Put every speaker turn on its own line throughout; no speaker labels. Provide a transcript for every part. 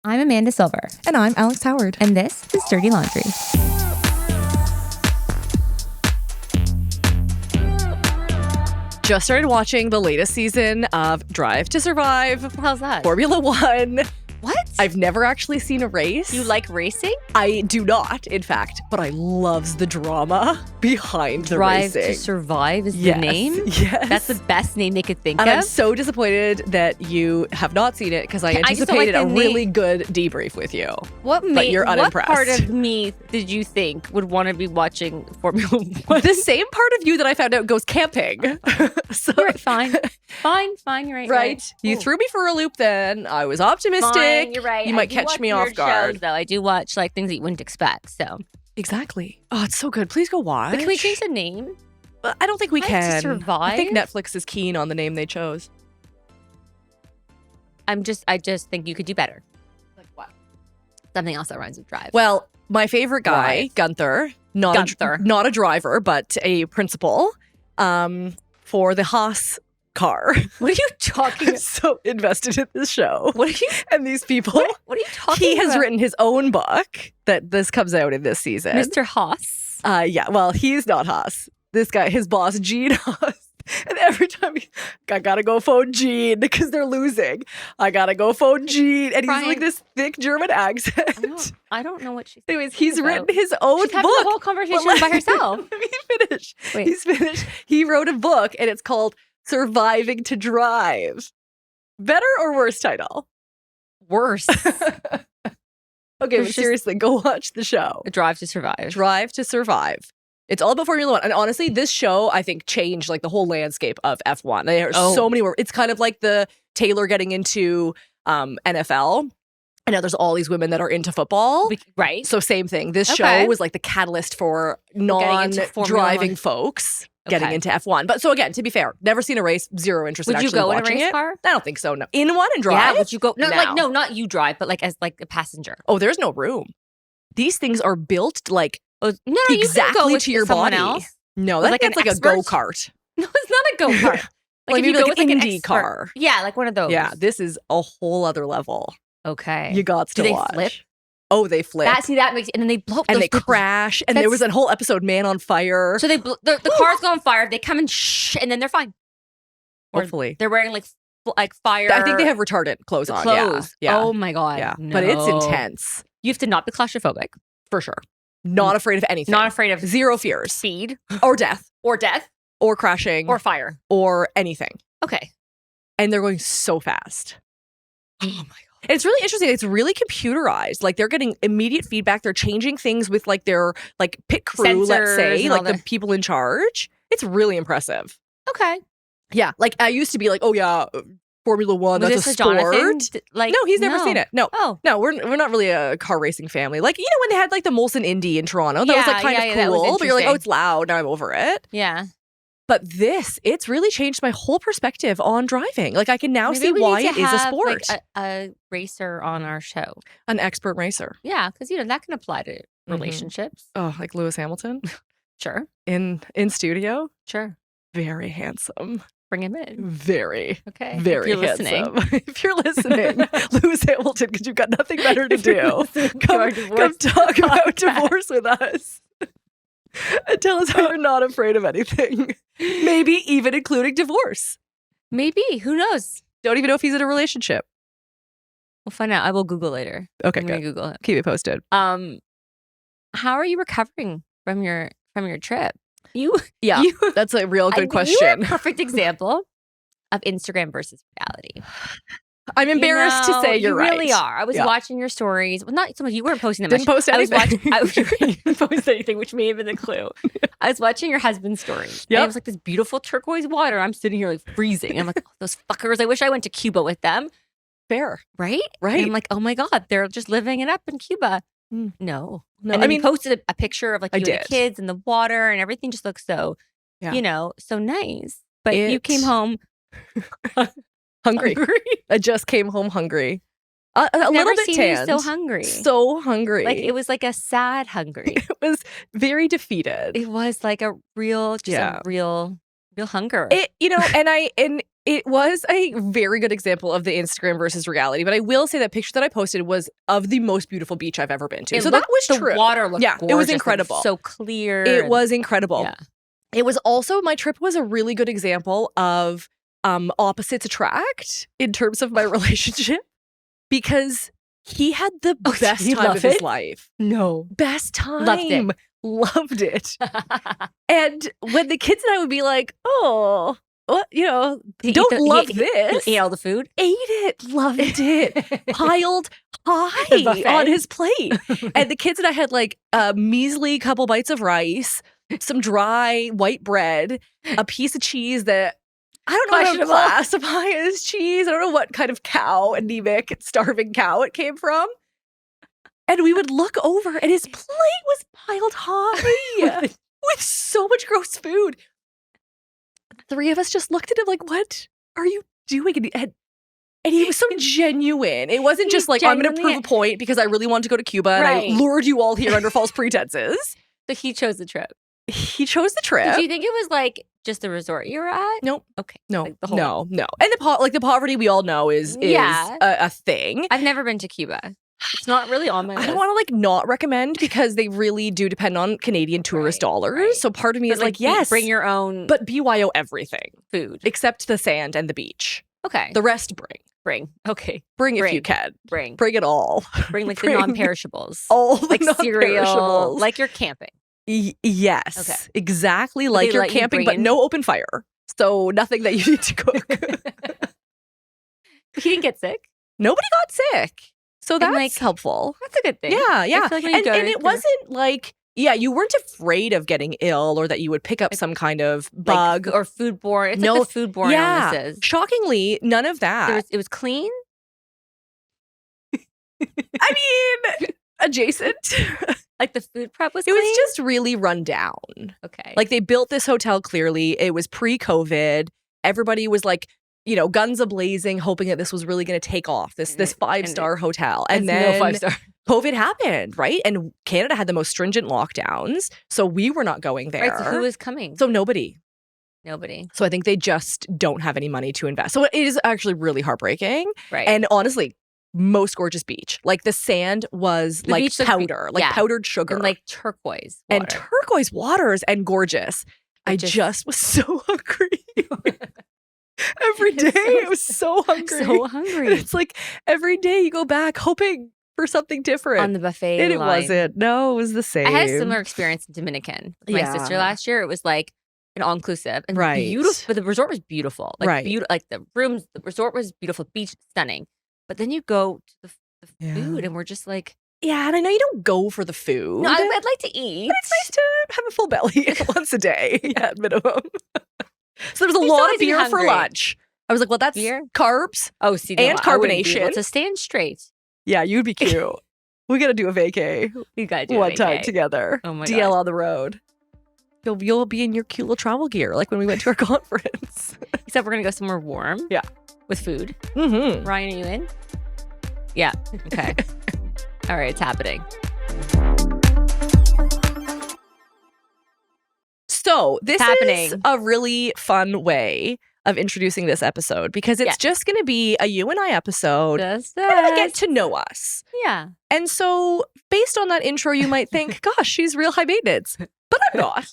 I'm Amanda Silver.
And I'm Alex Howard.
And this is Dirty Laundry.
Just started watching the latest season of Drive to Survive.
How's that?
Formula One.
What?
I've never actually seen a race.
You like racing?
I do not, in fact, but I loves the drama behind the
Drive
racing.
to Survive is
Yes,
the name?
yes.
That's the best name they could think
And
of.
I'm so disappointed that you have not seen it because I
just don't
anticipated
like
a
the
really good debrief with you.
What
you're unimpressed.
What part of me did you think would want to be watching Formula One?
The same part of you that I found out goes camping. So,
You're right, fine. Fine, you're right.
right? You threw me for a loop then. I was optimistic.
Fine, you're right.
You
I
might
do
catch
watch
me off
weird
guard.
shows, though. I do watch like things that you wouldn't expect. So,
Exactly. Oh, it's so good. Please go watch.
but can we change the name?
I don't think we
Drive to
can.
Survive?
I think Netflix is keen on the name they chose.
I just think you could do better.
Like what?
Something else that rhymes with drive.
Well, my favorite guy,
Right.
Gunther, not a driver, but a principal, for the Haas car.
What are you talking
I'm so invested in this show.
What are you
And these people.
What are you talking
He
about?
has written his own book that this comes out in this season.
Mr. Haas.
Yeah, well, he's not Haas. This guy, his boss, Gene Haas. And every time I gotta go phone Gene because they're losing. I gotta go phone Gene. And he's
Brian.
like this thick German accent.
I don't know what she's
Anyways, he's
about.
written his own
She's having
book.
the whole conversation
But
by herself.
Let me finish.
Wait.
He's finished. He wrote a book and it's called Surviving to Drive. Better or worse title?
Worse.
Okay, but
just-
seriously, go watch the show.
Drive to Survive.
Drive to Survive. It's all about Formula One. And honestly, this show, I think, changed like the whole landscape of F1. There are so many more. It's kind of like the Taylor getting into NFL. And now there's all these women that are into football.
Right.
So same thing. This
Okay.
show was like the catalyst for
into Formula
non-driving
One.
folks getting
Okay.
into F1. But so again, to be fair, never seen a race, zero interest in
Would you
actually
go in a
watching
race
it.
car?
I don't think so. No. In one and drive?
Yeah, would you go? No,
No.
not you drive, but like as like a passenger.
Oh, there's no room. These things are built like
Oh, no, you can go
exactly
with
to your
someone
body.
else.
No,
With,
that's
like,
like
an
a
expert?
go-kart.
No, it's not a go kart.
Like
if you
maybe
go
like
with
an
like an
Indy
expert.
car.
Yeah, like one of those.
Yeah, this is a whole other level.
Okay.
You got to
Do they
watch.
flip?
Oh, they flip.
That makes, and then they blow.
and
those
they
people-
crash. And there was that whole episode, Man on Fire.
So the cars go on fire. They come and and then they're fine. Or
Hopefully.
they're wearing like fire.
I think they have retardant clothes on.
clothes.
Yeah.
Oh my god.
Yeah.
No.
But it's intense.
You have to not be claustrophobic.
For sure. Not afraid of anything.
Not afraid of
Zero fears.
speed
Or death.
or death
Or crashing.
or fire.
Or anything.
Okay.
And they're going so fast.
Oh my god.
And it's really interesting. It's really computerized. Like they're getting immediate feedback. They're changing things with like their like pit crew, let's
Sensors
say,
and all
like the people in charge. It's really impressive.
Okay.
Yeah. Like I used to be like, oh yeah, Formula One,
Was
that's
this
a sport.
Jonathan? Like
No, he's never seen it. No.
Oh.
No, we're not really a car racing family. Like, you know, when they had like the Molson Indy in Toronto, that was like kind of
that was
cool. But you're like, oh,
interesting.
it's loud. Now I'm over it.
Yeah.
But it's really changed my whole perspective on driving. Like I can now
Maybe
see
we
why
need
it
to
is a
have,
sport.
Like, a racer on our show.
An expert racer.
Yeah, because that can apply to relationships.
Oh, like Lewis Hamilton
Sure.
in studio.
Sure.
Very handsome.
Bring him in.
Very,
Okay.
very
if you're
handsome.
listening.
If you're listening, Lewis Hamilton, because you've got nothing better to do. Come talk about divorce with us. And tell us how you're not afraid of anything. Maybe even including divorce.
Maybe. Who knows?
Don't even know if he's in a relationship.
We'll find out. I will Google later.
Okay,
I'm gonna
good.
Google it.
Keep it posted.
How are you recovering from your trip?
Yeah,
you
that's a real good
You
question.
are a perfect example of Instagram versus reality.
I'm embarrassed to say you're right.
You really are. I was
Yeah.
watching your stories. Well, not so much. You weren't posting them.
Didn't
much.
post
I was
anything.
watching. You didn't post anything, which may have been the clue. I was watching your husband's stories.
Yep.
And it was like this beautiful turquoise water. I'm sitting here like freezing. I'm like, oh, those fuckers. I wish I went to Cuba with them.
Fair.
Right?
Right.
And I'm like, oh my God, they're just living it up in Cuba.
Mm.
No.
No,
And
I
then
mean,
you posted a picture of like
I
you and
did.
the kids and the water and everything just looks so,
Yeah.
so nice. But you came home
hungry. I just came home hungry. A little
Never
bit
seen
tanned.
you so hungry.
So hungry.
Like it was like a sad hungry.
It was very defeated.
It was like a real, just
Yeah.
a real hunger.
And It was a very good example of the Instagram versus reality, but I will say that picture that I posted was of the most beautiful beach I've ever been to. So that was true.
The water looked gorgeous.
It was incredible.
So clear.
It was incredible.
Yeah.
It was also, my trip was a really good example of opposites attract in terms of my relationship, because he had the best time of his life.
No.
Best time.
Loved it.
Loved it. And when the kids and I would be like, oh, what, don't love this.
He ate all the food?
Ate it. Loved it. Piled high on his plate. And the kids and I had like a measly couple bites of rice, some dry white bread, a piece of cheese that I don't know how to classify as cheese. I don't know what kind of cow, anemic, starving cow it came from. And we would look over and his plate was piled high with so much gross food. The three of us just looked at him like, what are you doing? And he was so genuine. It wasn't just like, I'm going to prove a point because I really wanted to go to Cuba and I lured you all here under false pretenses.
So he chose the trip.
He chose the trip.
Did you think it was like just the resort you were at?
Nope.
Okay.
No.
Like the whole
no. And the poverty we all know is a thing.
I've never been to Cuba. It's not really on my list.
I don't want to like not recommend because they really do depend on Canadian tourist dollars. Right. So part of me is like, yes,
bring your own,
but BYO everything,
food
except the sand and the beach.
Okay,
the rest bring.
Okay,
bring if you can.
Bring
it all.
Bring like the non-perishables,
all the
like
non-perishables.
Cereal, like you're camping.
Yes,
okay,
exactly like you're camping, but no open fire, so nothing that you need to cook.
He didn't get sick.
Nobody got sick. So that's helpful.
That's a good thing.
Yeah.
I feel like
and it wasn't like, you weren't afraid of getting ill or that you would pick up some kind of bug
or foodborne. It's like the foodborne illnesses.
Shockingly, none of that.
It was clean.
I mean, adjacent.
Like the food prep was
It
clean?
was just really run down.
Okay.
Like they built this hotel clearly. It was pre-COVID. Everybody was like, guns a-blazing, hoping that this was really going to take off, this 5-star hotel. And then
no 5-star.
COVID happened, right? And Canada had the most stringent lockdowns. So we were not going there.
Right, so who is coming?
So nobody.
So
I think they just don't have any money to invest. So it is actually really heartbreaking.
Right.
And honestly, most gorgeous beach. Like the sand was like powder, like powdered sugar.
And like turquoise water.
And turquoise waters and gorgeous. I just was so hungry. Every day I was so hungry.
So hungry.
And it's like every day you go back hoping for something different.
On the buffet
and
line.
It wasn't. No, it was the same.
I had a similar experience in Dominican with my sister last year. It was like an all-inclusive and beautiful. But the resort was beautiful. Like like the rooms, the resort was beautiful, beach stunning. But then you go to the food and we're just like,
yeah, and I know you don't go for the food.
No, I'd like to eat.
But it's nice to have a full belly once a day at minimum. So there was a lot of beer for lunch. I was like, well, that's carbs.
Oh, see,
and carbonation.
To stand straight.
Yeah, you'd be cute. We got to do a vacay.
We got to do
one time together.
Oh my
DL
God.
on the road. You'll be in your cute little travel gear, like when we went to our conference.
Except we're gonna go somewhere warm.
Yeah,
with food.
Mm-hmm.
Ryan, are you in? Yeah. Okay. All right, it's happening.
So this is a really fun way of introducing this episode because it's just going to be a you and I episode.
Just
to get to know us.
Yeah.
And so based on that intro, you might think, gosh, she's real high maintenance. But I'm not.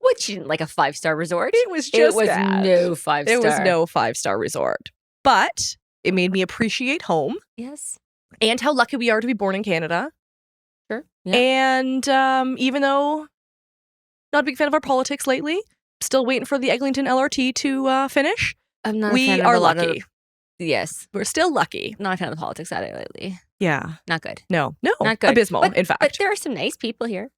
What, you didn't like a 5-star resort?
It was just
no 5-star.
It was no 5-star resort. But it made me appreciate home.
Yes.
And how lucky we are to be born in Canada.
Sure. Yeah.
And even though not a big fan of our politics lately, still waiting for the Eglinton LRT to finish.
I'm not.
We are lucky.
Yes,
we're still lucky.
Not a fan of the politics out there lately.
Yeah,
not good.
No,
not good.
Abysmal. In fact,
but there are some nice people here.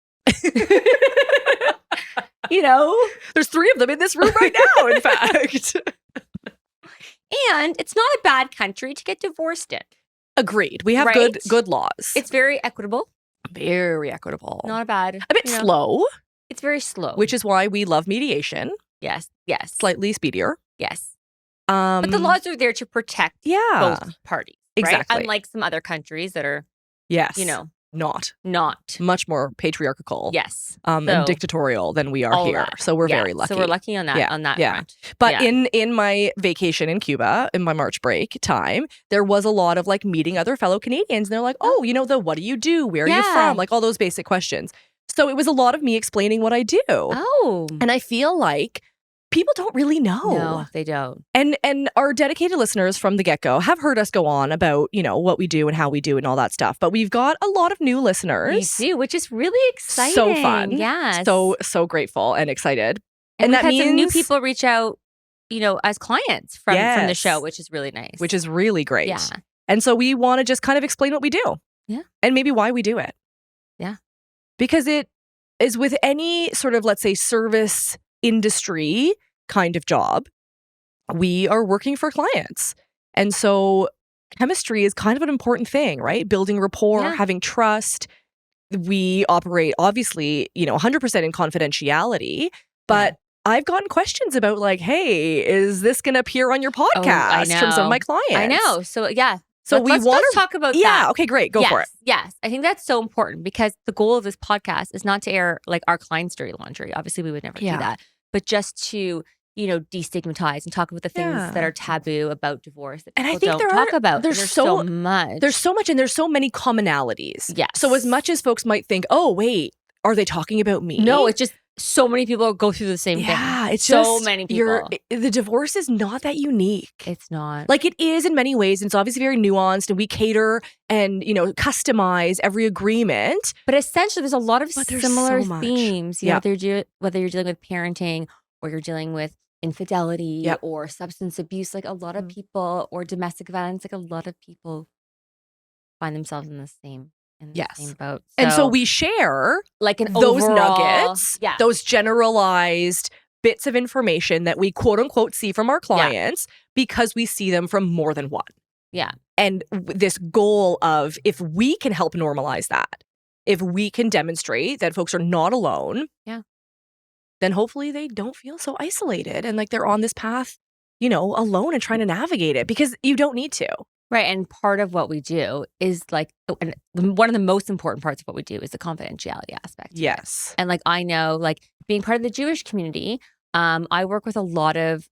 There's 3 of them in this room right now. In fact,
and it's not a bad country to get divorced in.
Agreed. We have good laws.
It's very equitable.
Very equitable.
Not bad.
A bit slow.
It's very slow.
Which is why we love mediation.
Yes.
Slightly speedier.
Yes. But the laws are there to protect both parties.
Exactly.
Right? Unlike some other countries that are,
not
Not.
much more patriarchal.
Yes.
And dictatorial than we are here. So we're very lucky.
So we're lucky on that front.
But in my vacation in Cuba, in my March break time, there was a lot of like meeting other fellow Canadians. And they're like, oh, you know, what do you do? Where are you from? Like all those basic questions. So it was a lot of me explaining what I do.
Oh.
And I feel like people don't really know.
No, they don't.
And our dedicated listeners from the get-go have heard us go on about, you know, what we do and how we do and all that stuff. But we've got a lot of new listeners.
We do, which is really exciting.
So fun.
Yes.
So grateful and excited.
And that means some new people reach out, you know, as clients from the show, which is really nice.
Which is really great.
Yeah.
And so we want to just kind of explain what we do.
Yeah.
And maybe why we do it.
Yeah.
Because it is with any sort of, let's say, service industry kind of job, we are working for clients. And so chemistry is kind of an important thing, right? Building rapport, having trust. We operate, obviously, you know, 100% in confidentiality, but I've gotten questions about like, hey, is this going to appear on your podcast from some of my clients?
I know. So
So
let's talk about that.
Yeah. Okay, great. Go for it.
Yes. I think that's so important because the goal of this podcast is not to air like our client's dirty laundry. Obviously, we would never do that. But just to, you know, destigmatize and talk about the things that are taboo about divorce that people don't talk about. There's so much.
There's so much and there's so many commonalities.
Yes.
So as much as folks might think, oh, wait, are they talking about me?
No, it's just so many people go through the same thing.
Yeah, it's
so
just
many people.
The divorce is not that unique.
It's not.
Like it is in many ways. And it's obviously very nuanced and we cater and, you know, customize every agreement.
But essentially, there's a lot of similar
so
themes. You know, whether you're dealing with parenting or you're dealing with infidelity or substance abuse, like a lot of people, or domestic violence, like a lot of people find themselves in the same same boat.
And so we share
like
those nuggets, those generalized bits of information that we quote unquote see from our clients because we see them from more than one.
Yeah.
And this goal of if we can help normalize that, if we can demonstrate that folks are not alone, then hopefully they don't feel so isolated and like they're on this path, you know, alone and trying to navigate it because you don't need to.
Right. And part of what we do is like, and one of the most important parts of what we do is the confidentiality aspect.
Yes.
And like, I know, like being part of the Jewish community, I work with a lot of,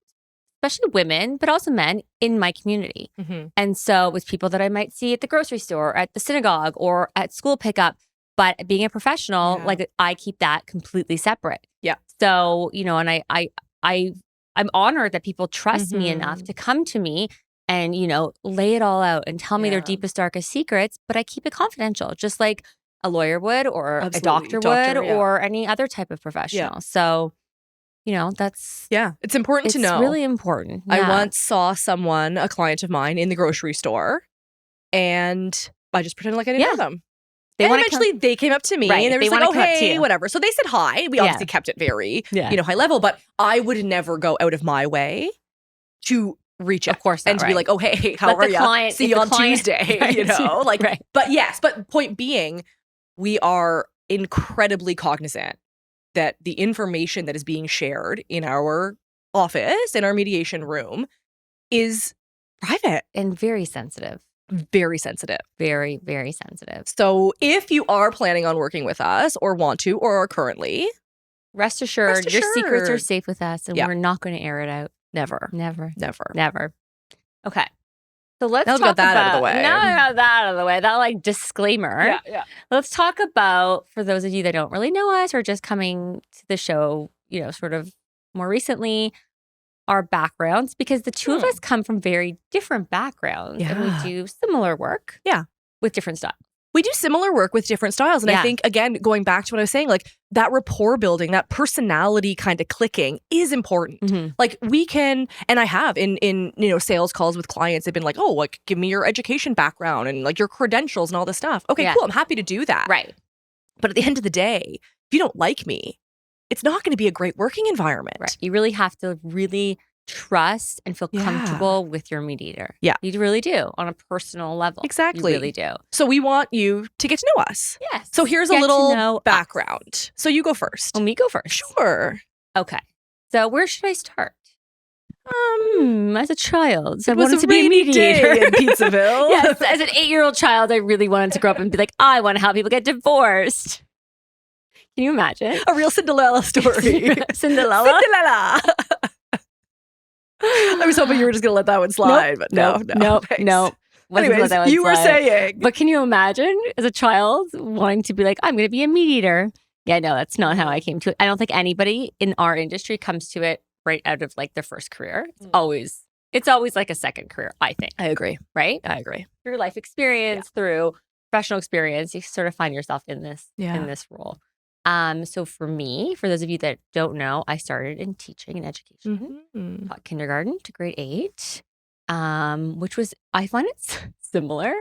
especially women, but also men in my community.
Mm-hmm.
And so with people that I might see at the grocery store, or at the synagogue, or at school pickup. But being a professional, like I keep that completely separate.
Yeah.
So, you know, and I'm honored that people trust me enough to come to me and, you know, lay it all out and tell me their deepest, darkest secrets, but I keep it confidential, just like a lawyer would or a doctor would or any other type of professional. Yeah. So, you know, that's...
Yeah, it's important to know.
It's really important. Yeah.
I once saw someone, a client of mine, in the grocery store, and I just pretended like I didn't know them. And eventually they came up to me and they were like, oh, hey, whatever. So they said hi. We obviously kept it very, you know, high level, but I would never go out of my way to reach out.
Of course not,
and to be like, oh, hey, how are you? See you on Tuesday, you know? Like, but point being, we are incredibly cognizant that the information that is being shared in our office, in our mediation room, is private.
And very sensitive.
Very sensitive.
Very, very sensitive.
So if you are planning on working with us or want to or are currently,
rest assured your secrets are safe with us and we're not going to air it out.
Never.
Never.
Never.
Never. Okay. So let's
talk about that out of the way.
Now I got that out of the way. That like disclaimer.
Yeah.
Let's talk about, for those of you that don't really know us or just coming to the show, you know, sort of more recently, our backgrounds, because the two of us come from very different backgrounds and we do similar work with different styles.
We do similar work with different styles. And I think, again, going back to what I was saying, like that rapport building, that personality kind of clicking is important.
Mm-hmm.
Like we can, and I have in you know, sales calls with clients, they've been like, oh, like give me your education background and like your credentials and all this stuff. Okay, cool. I'm happy to do that.
Right.
But at the end of the day, if you don't like me, it's not going to be a great working environment.
Right. You really have to really trust and feel comfortable with your mediator.
Yeah.
You really do on a personal level.
Exactly.
You really do.
So we want you to get to know us.
Yes.
So here's a little background. So you go first.
Oh, me go first?
Sure.
Okay. So where should I start? As a child,
I wanted to be a mediator in Pizzaville.
Yes, as an 8-year-old child, I really wanted to grow up and be like, I want to help people get divorced. Can you imagine?
A real Cinderella story.
Cinderella?
I was hoping you were just going to let that one slide, but no. Anyways, you were saying.
But can you imagine as a child wanting to be like, I'm going to be a mediator? Yeah, no, that's not how I came to it. I don't think anybody in our industry comes to it right out of like their first career. It's always like a second career, I think.
I agree.
Right?
I agree.
Through life experience, through professional experience, you sort of find yourself in this role. So for me, for those of you that don't know, I started in teaching and education. Taught kindergarten to grade 8, which was, I find it similar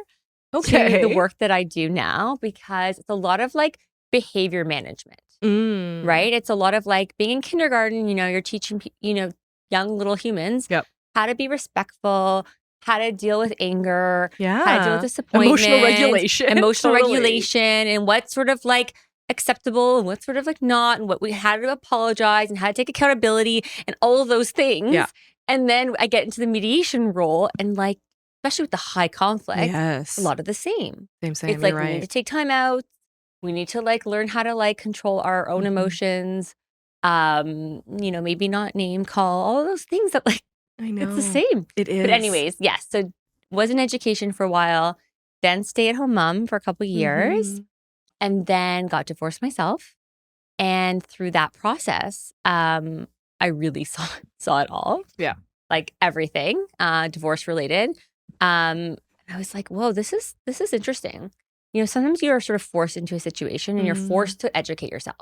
to the work that I do now, because it's a lot of like behavior management, right? It's a lot of like being in kindergarten, you're teaching, young little humans how to be respectful, how to deal with anger, how to deal with disappointment, emotional regulation, and what's sort of like acceptable and what's sort of like not, and how to apologize and how to take accountability and all of those things. And then I get into the mediation role, and like, especially with the high conflict, a lot of the same. It's like we need to take time out. We need to like learn how to like control our own emotions. Maybe not name call, all of those things that like, I know. It's the same.
It is.
But anyways, yes. So was in education for a while, then stay-at-home mom for a couple of years, and then got divorced myself. And through that process, I really saw it all.
Yeah.
Like everything, divorce related. And I was like, whoa, this is interesting. Sometimes you are sort of forced into a situation and you're forced to educate yourself.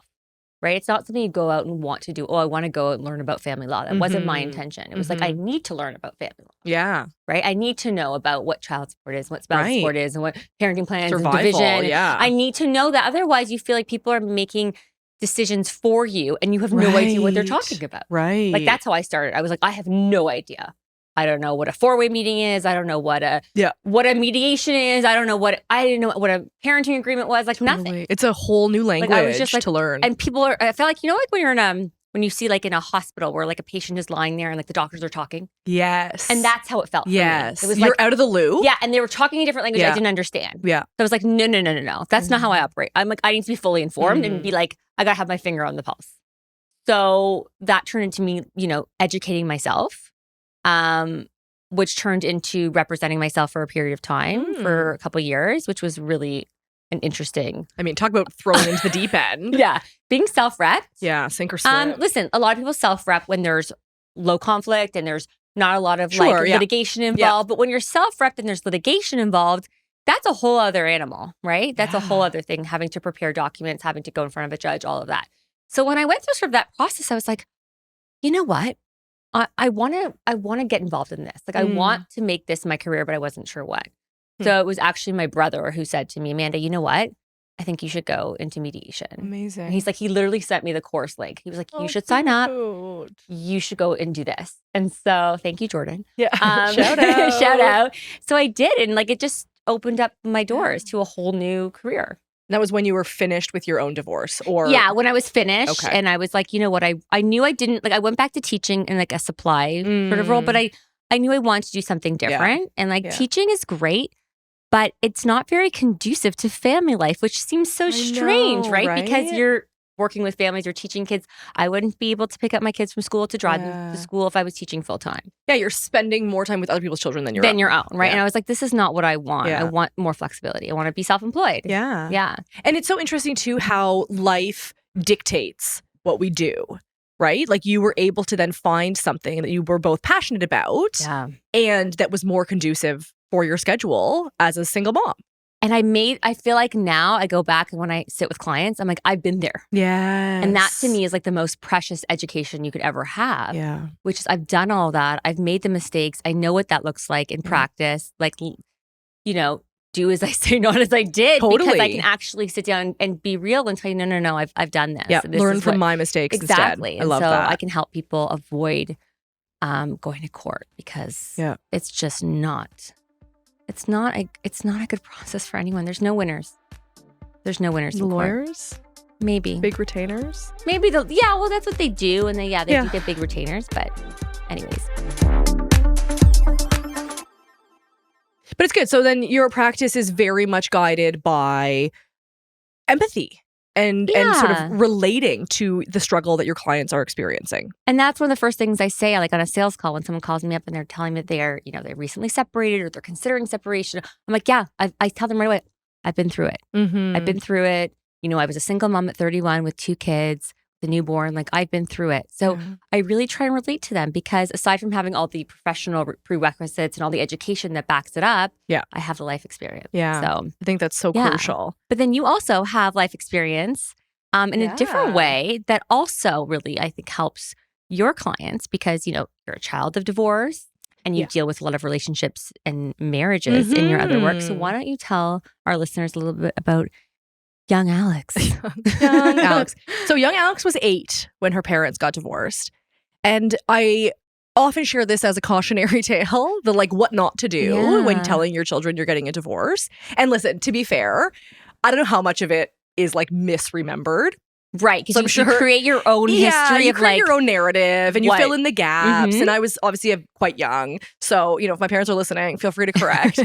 Right? It's not something you go out and want to do. Oh, I want to go and learn about family law. That wasn't my intention. It was like, I need to learn about family law.
Yeah.
Right? I need to know about what child support is, what spouse support is, and what parenting plans
Survival,
and division.
Yeah.
I need to know that. Otherwise, you feel like people are making decisions for you and you have no idea what they're talking about.
Right.
Like, that's how I started. I was like, I have no idea. I don't know what a 4-way meeting is. I don't know what a mediation is. I didn't know what a parenting agreement was. Like nothing.
It's a whole new language
I was just like,
to learn.
And people are. I felt like like when you're in when you see like in a hospital where like a patient is lying there and like the doctors are talking.
Yes.
And that's how it felt.
Yes.
For me. It was
you're
like,
out of the loop.
Yeah, and they were talking a different language I didn't understand.
Yeah.
So I was like, no. That's not how I operate. I'm like, I need to be fully informed and be like, I gotta have my finger on the pulse. So that turned into me, educating myself. Which turned into representing myself for a period of time for a couple of years, which was really an interesting.
I mean, talk about thrown into the deep end.
Yeah. Being self-repped.
Yeah, sink or swim.
Listen, a lot of people self-rep when there's low conflict and there's not a lot of litigation involved. But when you're self-repped and there's litigation involved, that's a whole other animal, right? That's a whole other thing, having to prepare documents, having to go in front of a judge, all of that. So when I went through sort of that process, I was like, you know what? I want to get involved in this. Like I want to make this my career, but I wasn't sure what. So it was actually my brother who said to me, Amanda, you know what? I think you should go into mediation.
Amazing.
And he's like, he literally sent me the course link. He was like, you should sign up. You should go and do this. And so thank you, Jordan.
Yeah. Shout out.
Shout out. So I did. And like, it just opened up my doors to a whole new career.
That was when you were finished with your own divorce, or?
Yeah, when I was finished. Okay. And I was like, you know what? I knew I didn't, like I went back to teaching in like a supply sort of role, but I knew I wanted to do something different. Yeah. And like teaching is great, but it's not very conducive to family life, which seems so strange, right? Because you're working with families, you're teaching kids. I wouldn't be able to pick up my kids from school to drive them to school if I was teaching full time.
Yeah, you're spending more time with other people's children than your own.
Right? Yeah. And I was like, this is not what I want. Yeah. I want more flexibility. I want to be self-employed.
Yeah.
Yeah.
And it's so interesting too how life dictates what we do, right? Like you were able to then find something that you were both passionate about and that was more conducive for your schedule as a single mom.
And I feel like now I go back and when I sit with clients, I'm like, I've been there.
Yeah.
And that to me is like the most precious education you could ever have.
Yeah.
Which is I've done all that. I've made the mistakes. I know what that looks like in practice. Like, do as I say, not as I did.
Totally.
Because I can actually sit down and be real and tell you, no, I've done this.
Yeah. Learn from my mistakes
exactly.
instead. I love that.
I can help people avoid going to court because it's just not. It's not a good process for anyone. There's no winners. There's no winners.
The lawyers?
Maybe.
Big retainers?
Maybe well, that's what they do. And they do get big retainers, but Anyways.
But it's good. So then your practice is very much guided by empathy and sort of relating to the struggle that your clients are experiencing.
And that's one of the first things I say, like on a sales call, when someone calls me up and they're telling me that they're recently separated or they're considering separation. I'm like, yeah, I tell them right away, I've been through it.
Mm-hmm.
I've been through it. I was a single mom at 31 with 2 kids, the newborn, like I've been through it. So I really try and relate to them because aside from having all the professional prerequisites and all the education that backs it up, I have the life experience.
Yeah.
So
I think that's so crucial.
But then you also have life experience in a different way that also really, I think, helps your clients because, you're a child of divorce and you deal with a lot of relationships and marriages in your other work. So why don't you tell our listeners a little bit about young Alex?
Young Alex. So young Alex was 8 when her parents got divorced. And I often share this as a cautionary tale, the what not to do when telling your children you're getting a divorce. And listen, to be fair, I don't know how much of it is misremembered.
Right, because you create your own history of
your own narrative and you fill in the gaps. And I was obviously quite young. So, if my parents are listening, feel free to correct.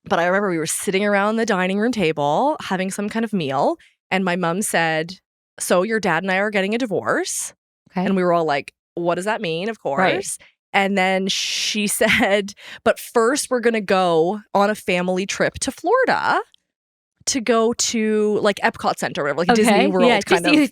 But I remember we were sitting around the dining room table having some kind of meal. And my mom said, so your dad and I are getting a divorce.
Okay.
And we were all like, what does that mean? Of course.
Right.
And then she said, but first we're going to go on a family trip to Florida to go to Epcot Center or whatever, Disney World kind of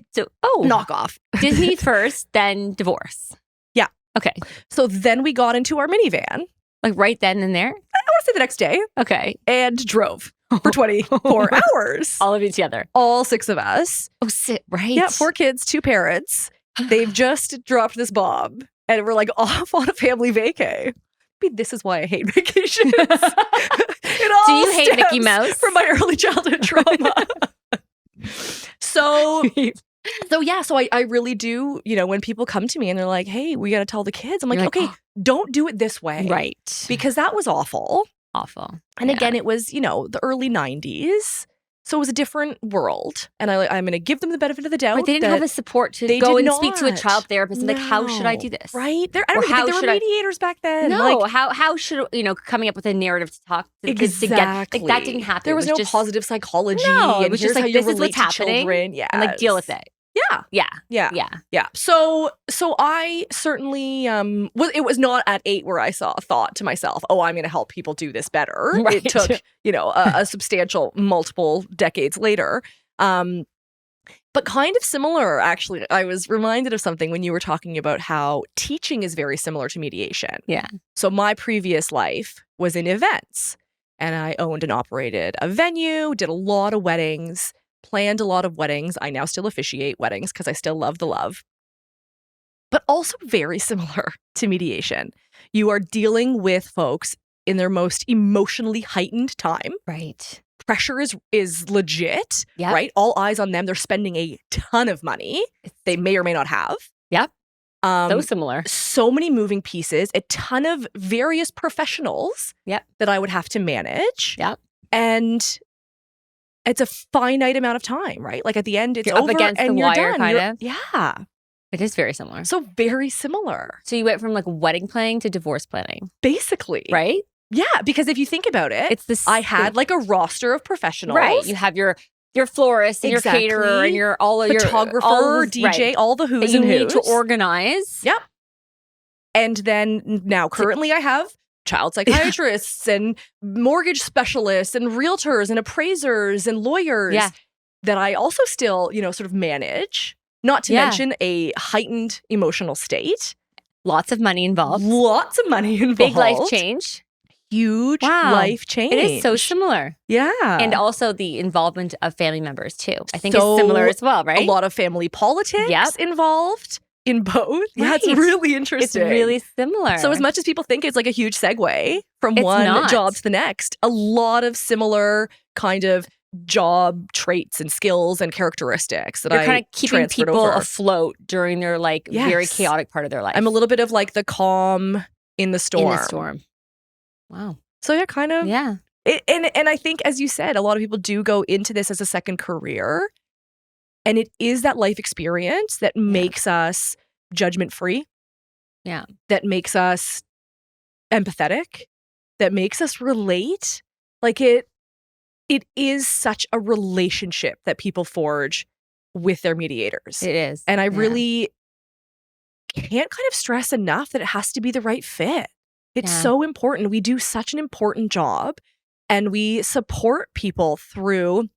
knockoff.
Disney first, then divorce.
Yeah.
Okay.
So then we got into our minivan.
Right then and there?
I want to say the next day.
Okay.
And drove for 24 hours.
All of you together.
All 6 of us.
Oh, right.
Yeah, 4 kids, 2 parents. They've just dropped this bomb. And we're off on a family vacay. Maybe this is why I hate vacations.
Do you hate Mickey Mouse?
From my early childhood trauma. So I really do, when people come to me and they're like, hey, we got to tell the kids. I'm like, okay, don't do it this way.
Right.
Because that was awful.
Awful.
And again, it was, the early 90s. So it was a different world. And I'm going to give them the benefit of the doubt.
But they didn't have the support to go and speak to a child therapist and how should I do this?
Right. I don't think there were mediators back then.
No. How should, coming up with a narrative to talk to the kids to get, that didn't happen.
There was no positive psychology.
No, it was
just
how you
this
relate
is what's
to
happening.
Children.
Yeah.
And deal with it.
Yeah. So I certainly it was not at 8 where I thought to myself, oh, I'm going to help people do this better.
Right.
It took a substantial multiple decades later. But kind of similar, actually. I was reminded of something when you were talking about how teaching is very similar to mediation.
Yeah.
So my previous life was in events, and I owned and operated a venue, did a lot of weddings. Planned a lot of weddings. I now still officiate weddings because I still love the love. But also very similar to mediation. You are dealing with folks in their most emotionally heightened time.
Right.
Pressure is legit, right? All eyes on them. They're spending a ton of money they may or may not have.
Yep. So similar.
So many moving pieces, a ton of various professionals that I would have to manage.
Yep.
And it's a finite amount of time, right? At the end, it's
you're
over
up against
and
the
you're
wire,
done.
kind of.
Yeah.
It is very similar.
So very similar.
So you went from wedding planning to divorce planning.
Basically.
Right?
Yeah, because if you think about it,
it's this.
I had a roster of professionals.
Right. You have your florist and your caterer and your
photographer, DJ, all the who's and who's.
You need to organize.
Yep. And then now currently I have child psychiatrists and mortgage specialists and realtors and appraisers and lawyers that I also still, sort of manage, not to mention a heightened emotional state.
Lots of money involved.
Big
life change.
Huge life change.
It is so similar.
Yeah.
And also the involvement of family members too. I think it's similar as well, right?
A lot of family politics involved. In both. Yeah, it's really interesting.
It's really similar.
So as much as people think it's a huge segue from one job to the next, a lot of similar kind of job traits and skills and characteristics that
You're kind of keeping people afloat during their very chaotic part of their life.
I'm a little bit of the calm in the storm.
Wow.
So kind of.
Yeah.
And I think, as you said, a lot of people do go into this as a second career. And it is that life experience that makes us judgment-free, that makes us empathetic, that makes us relate. Like it is such a relationship that people forge with their mediators.
It is.
And I really can't kind of stress enough that it has to be the right fit. It's so important. We do such an important job, and we support people through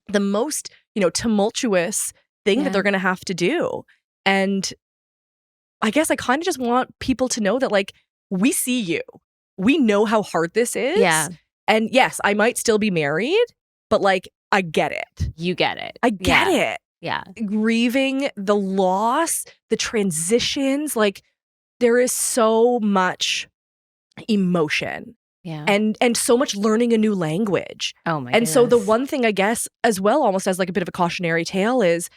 the most, tumultuous thing that they're going to have to do. And I guess I kind of just want people to know that, like, we see you. We know how hard this is.
Yeah.
And yes, I might still be married, but like, I get it.
You get it.
I get it.
Yeah.
Grieving the loss, the transitions, like there is so much emotion.
Yeah.
And so much learning a new language.
Oh my
And
goodness.
so the one thing, I guess, as well, almost as like a bit of a cautionary tale, is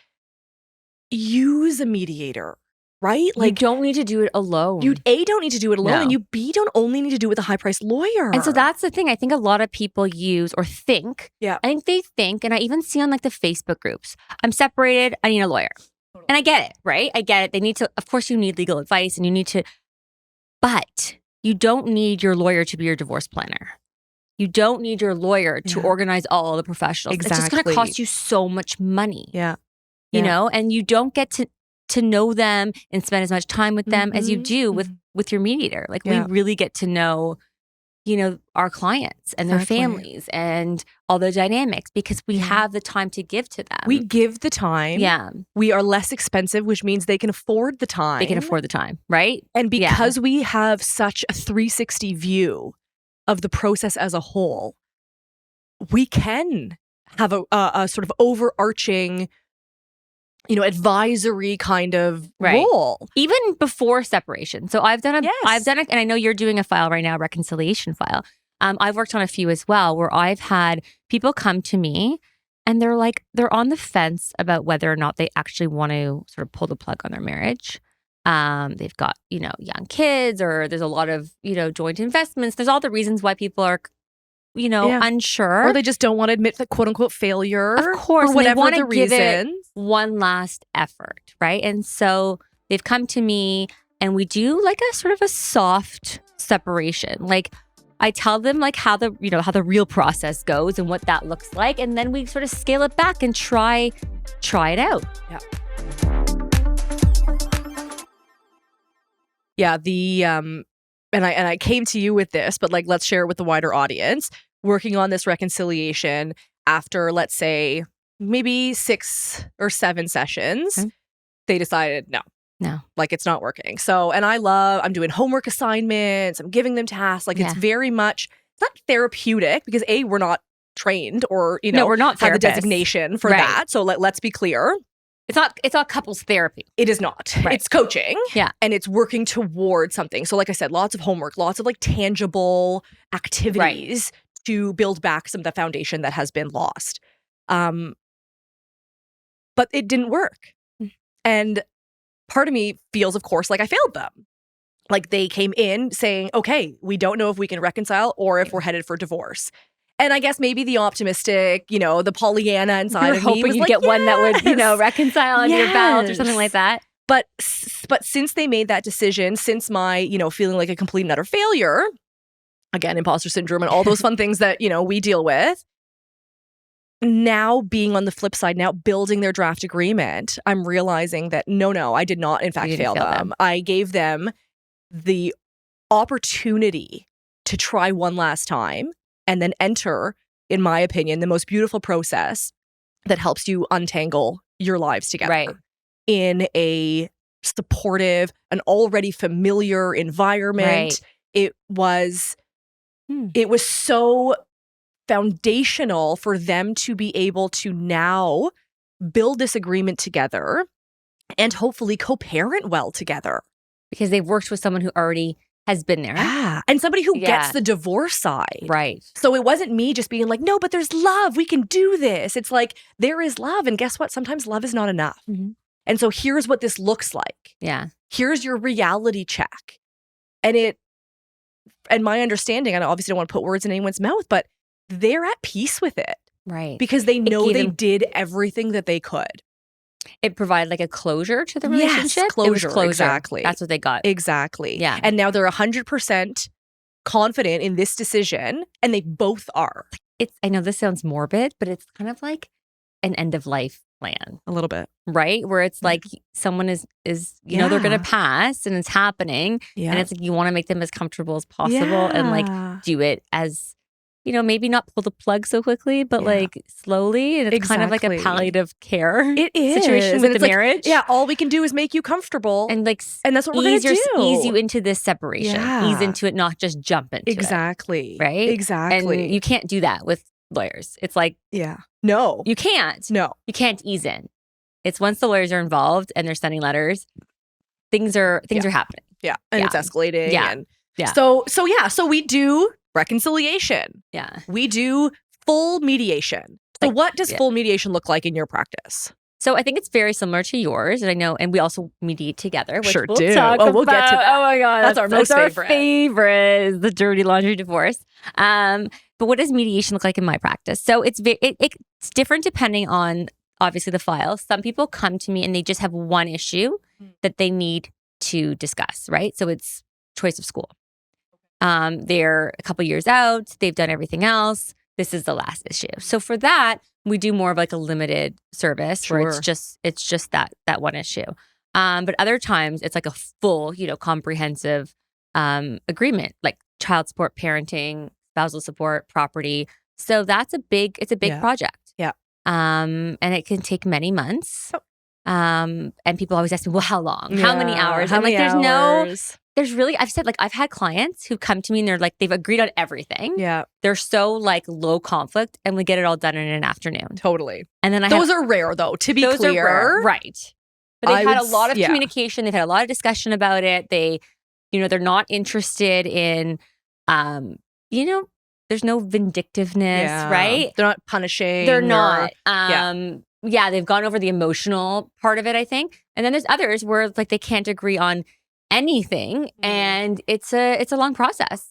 use a mediator, right? Like,
you don't need to do it alone.
You don't need to do it alone, and you don't only need to do it with a high-priced lawyer.
And so that's the thing. I think a lot of people use or think.
Yeah.
I think they think, and I even see on like the Facebook groups, I'm separated, I need a lawyer. And I get it, right? I get it. They need to, of course, you need legal advice and you need to, but you don't need your lawyer to be your divorce planner. You don't need your lawyer to organize all the professionals.
Exactly.
It's just going to cost you so much money.
Yeah.
You know, and you don't get to know them and spend as much time with them as you do with your mediator. Like we really get to know, our clients and their families and all the dynamics because we have the time to give to them.
We give the time.
Yeah.
We are less expensive, which means they can afford the time.
They can afford the time, right?
And because we have such a 360 view of the process as a whole, we can have a sort of overarching, advisory kind of role.
Even before separation. So I've done it, and I know you're doing a file right now, a reconciliation file. I've worked on a few as well, where I've had people come to me and they're on the fence about whether or not they actually want to sort of pull the plug on their marriage. They've got, young kids, or there's a lot of, joint investments. There's all the reasons why people are unsure.
Or they just don't want to admit the quote unquote failure.
Of course.
For whatever the
give
reasons.
It one last effort, right? And so they've come to me and we do like a sort of a soft separation. Like I tell them like how the real process goes and what that looks like. And then we sort of scale it back and try it out.
Yeah. Yeah. And I came to you with this, but like, let's share it with the wider audience. Working on this reconciliation after, let's say, maybe 6 or 7 sessions, they decided no, like it's not working. So, and I'm doing homework assignments, I'm giving them tasks. Like it's very much, it's not therapeutic because we're not trained or,
we're not
have the
therapists.
designation for that. So let's be clear.
It's not couples therapy.
It is not. Right. It's coaching.
Yeah.
And it's working towards something. So like I said, lots of homework, lots of like tangible activities to build back some of the foundation that has been lost. But it didn't work. And part of me feels, of course, like I failed them. Like they came in saying, okay, we don't know if we can reconcile or if we're headed for divorce. And I guess maybe the optimistic, the Pollyanna inside of me was
hoping
like,
get one that would, reconcile under your belt or something like that.
But since they made that decision, since my, feeling like a complete and utter failure, again, imposter syndrome and all those fun things that, we deal with, now being on the flip side, now building their draft agreement, I'm realizing that no, I did not, in fact, fail them. I gave them the opportunity to try one last time and then enter, in my opinion, the most beautiful process that helps you untangle your lives together in a supportive, an already familiar environment. It was so foundational for them to be able to now build this agreement together and hopefully co-parent well together.
Because they've worked with someone who already has been there.
Yeah. And somebody who gets the divorce side.
Right.
So it wasn't me just being like, no, but there's love. We can do this. It's like, there is love. And guess what? Sometimes love is not enough. And so here's what this looks like.
Yeah.
Here's your reality check. And my understanding, and I obviously don't want to put words in anyone's mouth, but they're at peace with it.
Right.
Because they know they did everything that they could.
It provided like a closure to the relationship.
Yes, closure.
It was closure.
Exactly.
That's what they got.
Exactly.
Yeah.
And now they're 100% confident in this decision, and they both are.
I know this sounds morbid, but it's kind of like an end of life plan.
A little bit.
Right? Where it's like someone is you know, they're going to pass and it's happening. Yeah. And it's like you want to make them as comfortable as possible and like do it as, you know, maybe not pull the plug so quickly, but like slowly. And it's kind of like a palliative care situation with the marriage.
Like, all we can do is make you comfortable.
And like,
and that's what we're going to do.
Ease you into this separation. Ease into it, not just jump into it. Right?
Exactly.
And you can't do that with lawyers. It's like,
no.
You can't.
No.
You can't ease in. It's once the lawyers are involved and they're sending letters, things are happening.
Yeah. And it's escalating.
Yeah.
And So we do reconciliation.
Yeah.
We do full mediation. So what does full mediation look like in your practice?
So I think it's very similar to yours, and I know, and we also mediate together. Which
sure
we'll
do.
Talk about.
We'll get to that.
Oh my god,
that's our most favorite.
Our favorite is the dirty laundry divorce. But what does mediation look like in my practice? So it's different depending on obviously the file. Some people come to me and they just have one issue that they need to discuss. Right, so it's choice of school. They're a couple years out. They've done everything else. This is the last issue. So for that, we do more of like a limited service where it's just that one issue. But other times it's like a full, you know, comprehensive agreement, like child support, parenting, spousal support, property. So it's a big project.
Yeah.
And it can take many months. And people always ask me, well, how long? How many hours?
How many hours?
There's really, I've had clients who come to me and they're like, they've agreed on everything.
Yeah.
They're so like low conflict and we get it all done in an afternoon.
Totally.
And then
those are rare though, to be clear.
Those are rare, right. But they've had a lot of communication. They've had a lot of discussion about it. They, you know, they're not interested in, you know, there's no vindictiveness, right?
They're not punishing.
They're not. Yeah, they've gone over the emotional part of it, I think. And then there's others where it's like they can't agree on anything, and it's a long process.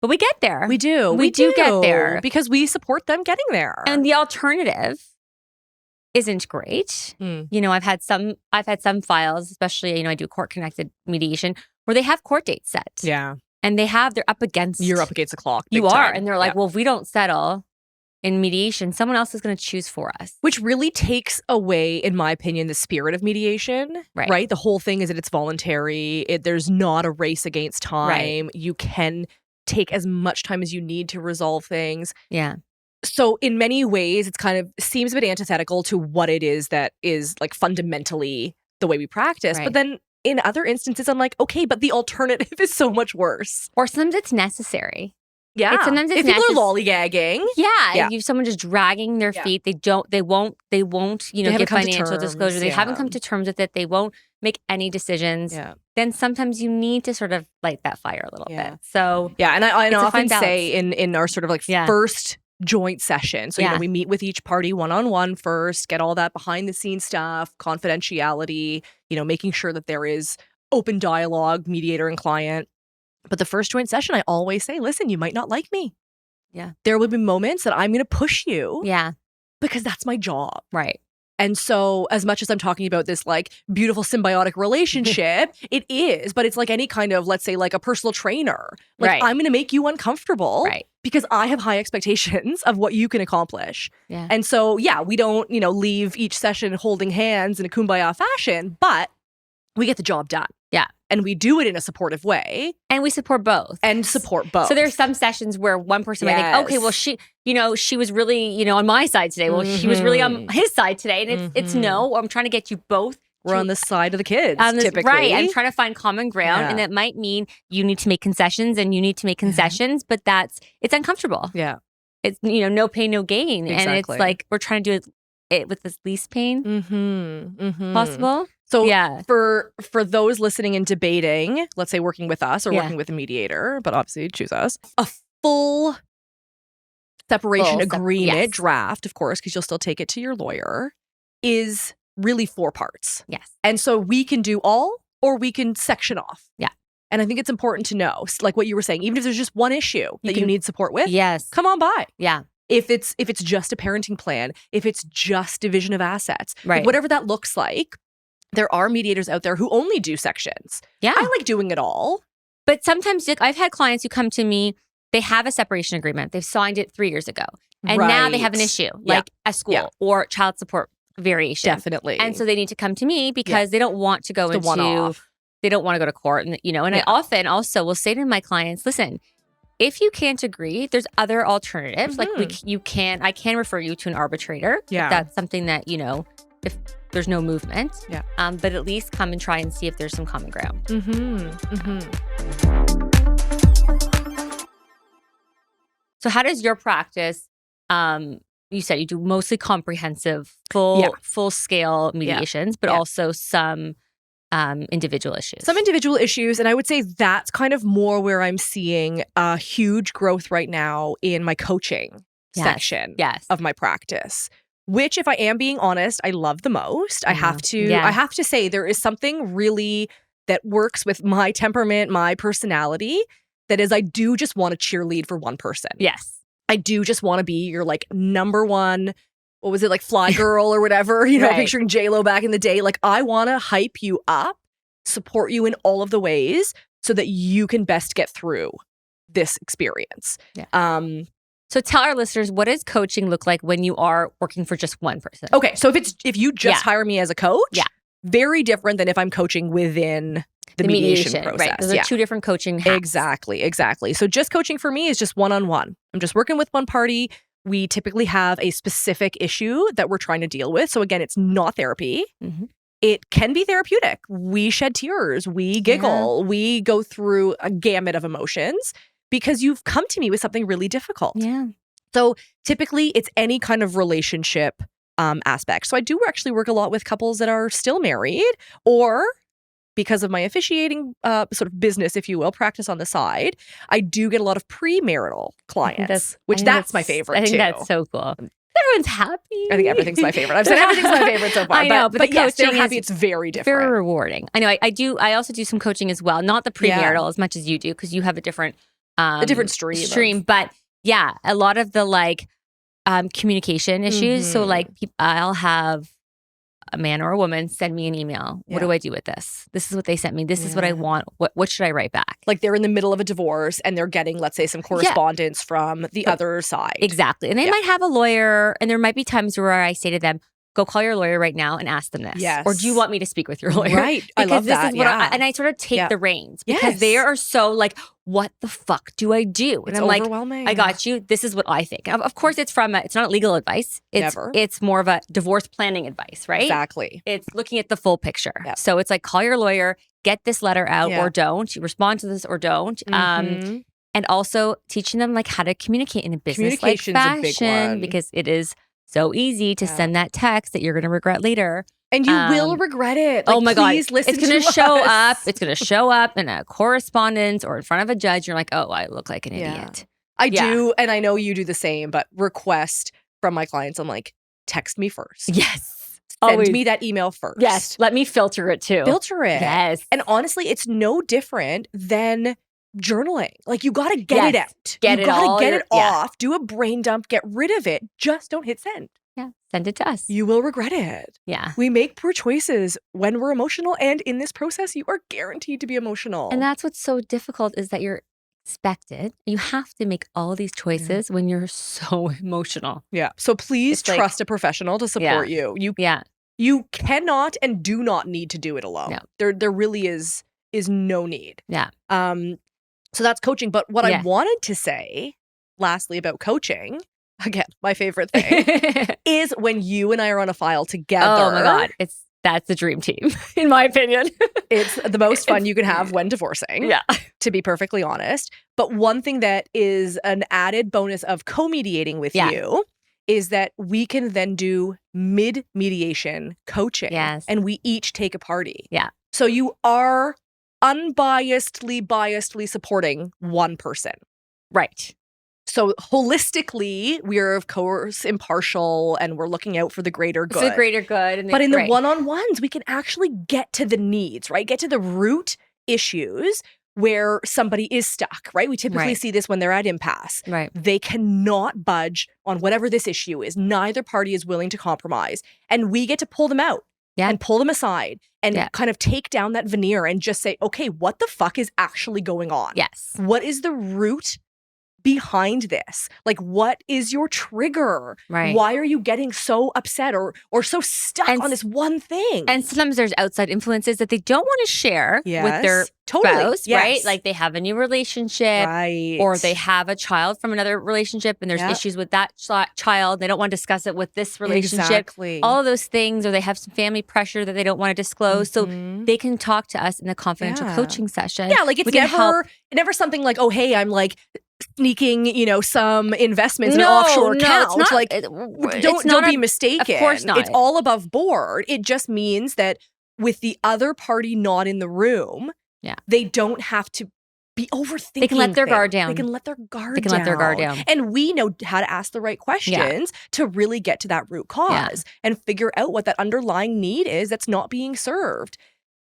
But we get there.
We do.
We do get there
because we support them getting there.
And the alternative isn't great. You know, I've had some files, especially, you know, I do court connected mediation where they have court dates set.
Yeah.
And they're up against
You're up against the clock.
You are. And they're like, well, if we don't settle in mediation, someone else is going to choose for us.
Which really takes away, in my opinion, the spirit of mediation. Right? The whole thing is that it's voluntary. There's not a race against time. Right. You can take as much time as you need to resolve things.
Yeah.
So in many ways, it's kind of seems a bit antithetical to what it is that is like fundamentally the way we practice. Right. But then in other instances, I'm like, okay, but the alternative is so much worse.
Or sometimes it's necessary.
Yeah.
Sometimes it's
if people are lollygagging.
Yeah. If you someone just dragging their feet, they won't, you know, give financial disclosure. They haven't come to terms with it. They won't make any decisions. Yeah. Then sometimes you need to sort of light that fire a little bit. So
and I often say in our sort of like first joint session. So, you know, we meet with each party one-on-one first, get all that behind the scenes stuff, confidentiality, you know, making sure that there is open dialogue, mediator and client. But the first joint session, I always say, listen, you might not like me.
Yeah.
There will be moments that I'm going to push you.
Yeah.
Because that's my job.
Right.
And so as much as I'm talking about this like beautiful symbiotic relationship, it is, but it's like any kind of, let's say like a personal trainer. Like I'm going to make you uncomfortable because I have high expectations of what you can accomplish.
Yeah.
And so, we don't, you know, leave each session holding hands in a kumbaya fashion, but we get the job done.
Yeah.
And we do it in a supportive way.
And we support both.
So
there's some sessions where one person might think, okay, well, she was really, you know, on my side today. Well, she was really on his side today. And it's no, I'm trying to get you both.
We're on the side of the kids, typically.
Right. I'm trying to find common ground. And that might mean you need to make concessions and you need to make concessions, but it's uncomfortable.
Yeah.
It's, you know, no pain, no gain.
Exactly.
And it's like, we're trying to do it with the least pain possible.
So for those listening and debating, let's say working with us or working with a mediator, but obviously choose us, a full separation agreement draft, of course, because you'll still take it to your lawyer, is really 4 parts.
Yes.
And so we can do all or we can section off.
Yeah.
And I think it's important to know, like what you were saying, even if there's just one issue that you need support with,
yes,
come on by.
Yeah.
if it's just a parenting plan, if it's just division of assets,
right.
like whatever that looks like, there are mediators out there who only do sections.
Yeah.
I like doing it all.
But sometimes, like, I've had clients who come to me, they have a separation agreement. They've signed it 3 years ago. And now they have an issue, like a school or child support variation.
Definitely.
And so they need to come to me because they don't want to go
it's
into, they don't want to go to court. And, I often also will say to my clients, listen, if you can't agree, there's other alternatives. Like I can refer you to an arbitrator. If that's something that, if there's no movement.
Yeah.
But at least come and try and see if there's some common ground. So how does your practice, you said you do mostly comprehensive, full scale mediations, but also some individual issues.
Some individual issues. And I would say that's kind of more where I'm seeing a huge growth right now in my coaching section of my practice. Which, if I am being honest, I love the most. I have to say there is something really that works with my temperament, my personality, that is I do just want to cheerlead for one person.
Yes.
I do just want to be your like number one, what was it, like fly girl or whatever, picturing J-Lo back in the day. Like I want to hype you up, support you in all of the ways so that you can best get through this experience.
Yeah. So tell our listeners, what does coaching look like when you are working for just one person?
Okay, so if you just hire me as a coach, very different than if I'm coaching within the mediation process.
Right. Those are two different coaching hats.
Exactly. So just coaching for me is just one-on-one. I'm just working with one party. We typically have a specific issue that we're trying to deal with. So again, it's not therapy. It can be therapeutic. We shed tears. We giggle. We go through a gamut of emotions. Because you've come to me with something really difficult.
Yeah.
So typically it's any kind of relationship aspect. So I do actually work a lot with couples that are still married, or because of my officiating sort of business, if you will, practice on the side, I do get a lot of premarital clients, that's my favorite too.
I think that's so cool. Everyone's happy.
I think everything's my favorite. I've said everything's my favorite so far.
I know, but the
yes, they're
coaching
happy. It's very different.
Very rewarding. I know. I also do some coaching as well. Not the premarital as much as you do, because you have a different stream. But yeah, a lot of the like communication issues. So like I'll have a man or a woman send me an email. What do I do with this? This is what they sent me. This is what I want. What should I write back?
Like they're in the middle of a divorce and they're getting, let's say, some correspondence from the other side.
Exactly. And they might have a lawyer, and there might be times where I say to them, go call your lawyer right now and ask them this.
Yes.
Or do you want me to speak with your lawyer?
Right. I love that.
And I sort of take the reins because they are so like, what the fuck do I do? And
it's
I'm
overwhelming.
Like, I got you. This is what I think. Of course, it's not legal advice. It's more of a divorce planning advice, right?
Exactly.
It's looking at the full picture. Yep. So it's like, call your lawyer, get this letter out or don't. You respond to this or don't. And also teaching them like how to communicate in a business-like fashion,
a big one.
Because it is so easy to send that text that you're going to regret later.
And you will regret it. Like,
oh my God.
Listen
it's going to show up. It's going to show up in a correspondence or in front of a judge. You're like, oh, I look like an idiot.
I do. And I know you do the same, but request from my clients, I'm like, text me first.
Yes.
Send me that email first.
Yes. Let me filter it too.
Filter it.
Yes.
And honestly, it's no different than journaling. Like you got to get it out. You got to get it off. Do a brain dump. Get rid of it. Just don't hit send.
Yeah. Send it to us.
You will regret it.
Yeah.
We make poor choices when we're emotional. And in this process, you are guaranteed to be emotional.
And that's what's so difficult is that you're expected. You have to make all these choices when you're so emotional.
Yeah. So please trust a professional to support you. You cannot and do not need to do it alone. No. There really is no need.
Yeah.
So that's coaching. But what I wanted to say, lastly, about coaching, again, my favorite thing, is when you and I are on a file together.
Oh my God. That's the dream team, in my opinion.
It's the most fun you can have when divorcing, to be perfectly honest. But one thing that is an added bonus of co-mediating with you is that we can then do mid-mediation coaching. Yes. And we each take a party.
Yeah.
So you are biasedly supporting one person.
Right.
So holistically, we're of course impartial and we're looking out for the greater good.
It's the greater good.
But in the one-on-ones, we can actually get to the needs, right? Get to the root issues where somebody is stuck, right? We typically see this when they're at impasse.
Right.
They cannot budge on whatever this issue is. Neither party is willing to compromise. And we get to pull them out and pull them aside and kind of take down that veneer and just say, okay, what the fuck is actually going on?
Yes.
What is the root behind this? Like, what is your trigger?
Right.
Why are you getting so upset or so stuck on this one thing?
And sometimes there's outside influences that they don't want to share with their spouse, right? Like they have a new relationship, or they have a child from another relationship, and there's issues with that child. They don't want to discuss it with this relationship. All of those things, or they have some family pressure that they don't want to disclose. So they can talk to us in a confidential coaching session.
Yeah, like it's never something like, oh, hey, I'm like sneaking, some investments in an offshore account.
It's not,
like, don't be mistaken.
Of course not.
It's all above board. It just means that with the other party not in the room, they don't have to be overthinking.
They can let their guard down.
They can let their guard down. And we know how to ask the right questions to really get to that root cause and figure out what that underlying need is that's not being served.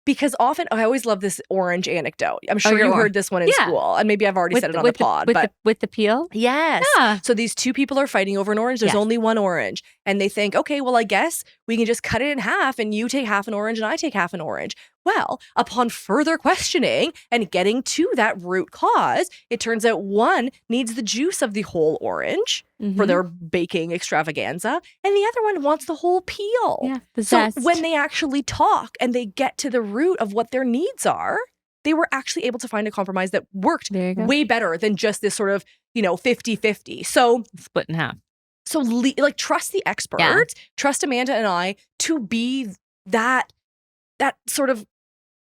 Because often, I always love this orange anecdote. I'm sure you heard this one in school, and maybe I've already said it on the pod.
With the peel?
Yes. Yeah. So these two people are fighting over an orange. There's only one orange. And they think, okay, well, I guess we can just cut it in half and you take half an orange and I take half an orange. Well, upon further questioning and getting to that root cause, it turns out one needs the juice of the whole orange for their baking extravaganza, and the other one wants the whole peel.
Yeah, the
so
zest.
When they actually talk and they get to the root of what their needs are, they were actually able to find a compromise that worked way better than just this sort of, 50-50. So
split in half.
So trust the expert, trust Amanda and I to be that sort of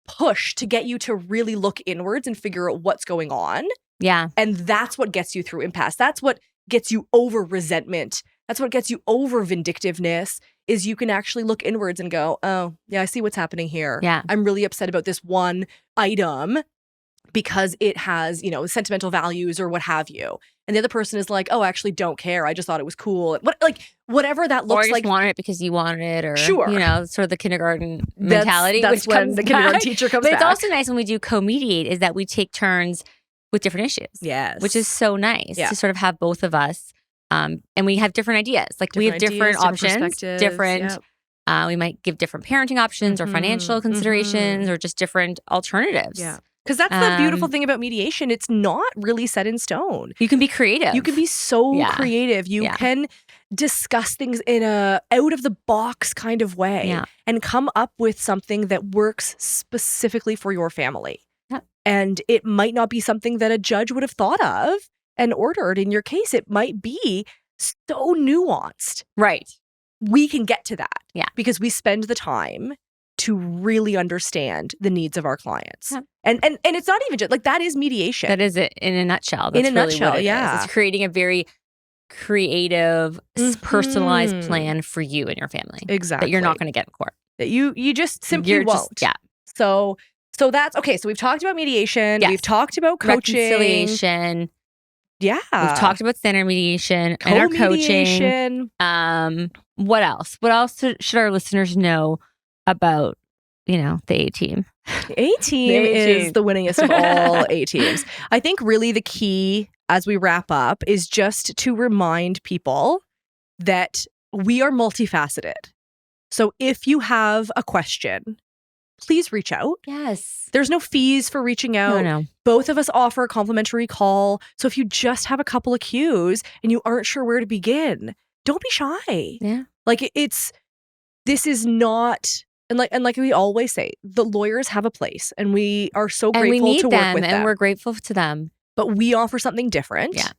push to get you to really look inwards and figure out what's going on.
Yeah.
And that's what gets you through impasse. That's what gets you over resentment. That's what gets you over vindictiveness, is you can actually look inwards and go, oh, yeah, I see what's happening here.
Yeah.
I'm really upset about this one item because it has, sentimental values or what have you. And the other person is like, oh, I actually don't care. I just thought it was cool. Whatever that looks
like. Or I just wanted it because you wanted it, or,
sure.
Sort of the kindergarten mentality.
That's when the kindergarten teacher comes back.
But it's also nice when we do co-mediate is that we take turns with different issues.
Yes.
Which is so nice to sort of have both of us. And we have different ideas. We have different options, different. We might give different parenting options or financial considerations or just different alternatives.
Yeah. Because that's the beautiful thing about mediation. It's not really set in stone.
You can be creative.
You can be so creative. You can discuss things in a out of the box kind of way and come up with something that works specifically for your family.
Yeah.
And it might not be something that a judge would have thought of and ordered. In your case, it might be so nuanced.
Right.
We can get to that.
Yeah.
Because we spend the time to really understand the needs of our clients. Yeah. And it's not even just that is mediation.
That is it in a nutshell. That's really what it is. It's creating a very creative, personalized plan for you and your family.
Exactly.
That you're not going to get in court.
That you just simply won't. So that's okay. So we've talked about mediation. Yes. We've talked about coaching.
Reconciliation.
Yeah.
We've talked about standard mediation and our coaching. What else? What else should our listeners know about, the A-team?
The A-team is the winningest of all A-teams. I think really the key as we wrap up is just to remind people that we are multifaceted. So if you have a question, please reach out.
Yes.
There's no fees for reaching out.
No.
Both of us offer a complimentary call. So if you just have a couple of cues and you aren't sure where to begin, don't be shy.
Yeah.
This is not, and like we always say, the lawyers have a place and we are so grateful to work with them.
And we're grateful to them.
But we offer something different.
Yeah.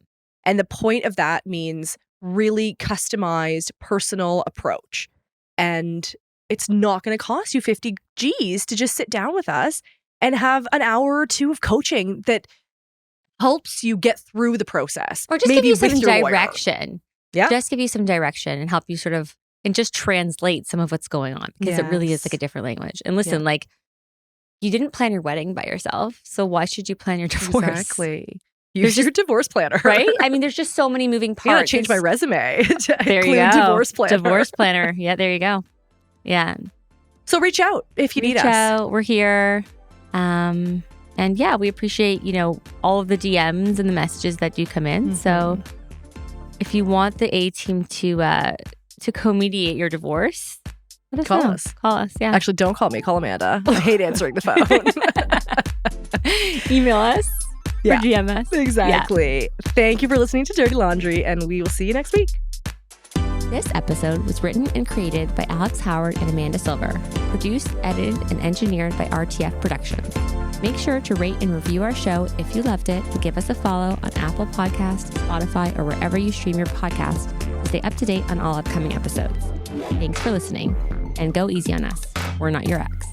And the point of that means really customized, personal approach. And it's not going to cost you 50 G's to just sit down with us and have an hour or two of coaching that helps you get through the process.
Or just
maybe
give you some direction.
Yeah.
Just give you some direction and help you sort of, and just translate some of what's going on, because it really is like a different language. And listen, you didn't plan your wedding by yourself, so why should you plan your divorce?
Exactly. Use your divorce planner.
Right? I mean, there's just so many moving parts.
I'm going to change my resume to
there
include
you go.
divorce planner.
Divorce planner. Yeah, there you go. Yeah.
So reach out if you need us.
Reach out. We're here. And yeah, we appreciate, all of the DMs and the messages that do come in. So if you want the A-team to co-mediate your divorce,
call us.
Call us, yeah.
Actually, don't call me. Call Amanda. I hate answering the phone.
Email us or GM us.
Exactly. Yeah. Thank you for listening to Dirty Laundry, and we will see you next week.
This episode was written and created by Alex Howard and Amanda Silver. Produced, edited, and engineered by RTF Productions. Make sure to rate and review our show if you loved it, and give us a follow on Apple Podcasts, Spotify, or wherever you stream your podcast to stay up to date on all upcoming episodes. Thanks for listening, and go easy on us. We're not your ex.